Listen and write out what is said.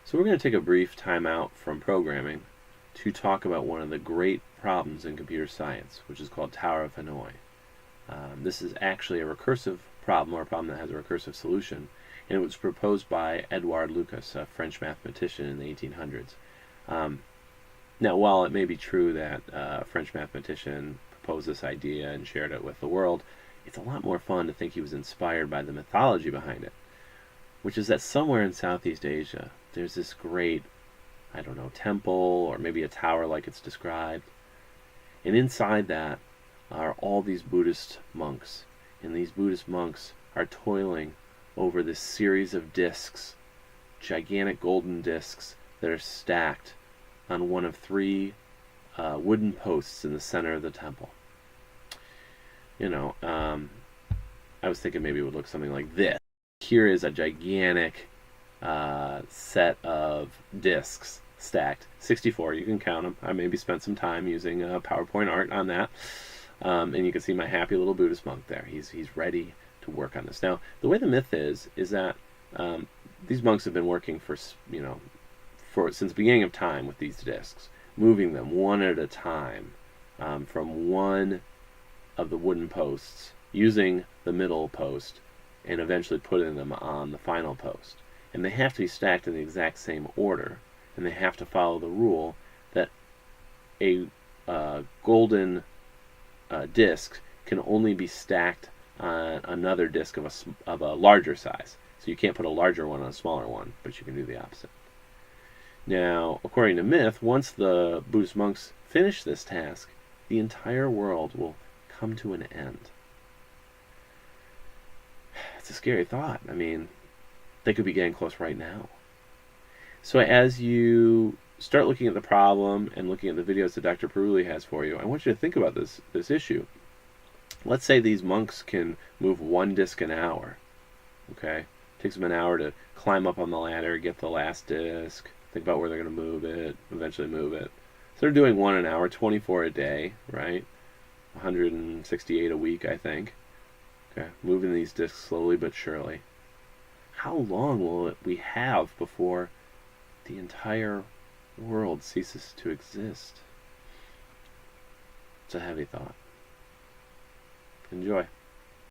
So we're going to take a brief time out from programming to talk about one of the great problems in computer science, which is called Tower of Hanoi. This is actually a recursive problem, or a problem that has a recursive solution, and it was proposed by Edouard Lucas, a French mathematician in the 1800s. Now, while it may be true that a French mathematician proposed this idea and shared it with the world, it's a lot more fun to think he was inspired by the mythology behind it, which is that somewhere in Southeast Asia, there's this great, I don't know, temple or maybe a tower like it's described. And inside that are all these Buddhist monks. And these Buddhist monks are toiling over this series of discs, gigantic golden discs that are stacked on one of three wooden posts in the center of the temple. You know, I was thinking maybe it would look something like this. Here is a gigantic set of discs stacked, 64. You can count them. I maybe spent some time using PowerPoint art on that, and you can see my happy little Buddhist monk there. He's ready to work on this. Now, the way the myth is that these monks have been working for since the beginning of time with these discs, moving them one at a time from one of the wooden posts, using the middle post, and eventually putting them on the final post. And they have to be stacked in the exact same order, and they have to follow the rule that a golden disc can only be stacked on another disc of a larger size. So you can't put a larger one on a smaller one, but you can do the opposite. Now, according to myth, once the Buddhist monks finish this task, the entire world will come to an end. It's a scary thought. I mean, they could be getting close right now. So as you start looking at the problem and looking at the videos that Dr. Peruli has for you, I want you to think about this issue. Let's say these monks can move one disc an hour. Okay? It takes them an hour to climb up on the ladder, get the last disc, think about where they're going to move it, eventually move it. So they're doing one an hour, 24 a day, right? 168 a week, I think. Okay, moving these discs slowly but surely. How long will we have before the entire world ceases to exist? It's a heavy thought. Enjoy.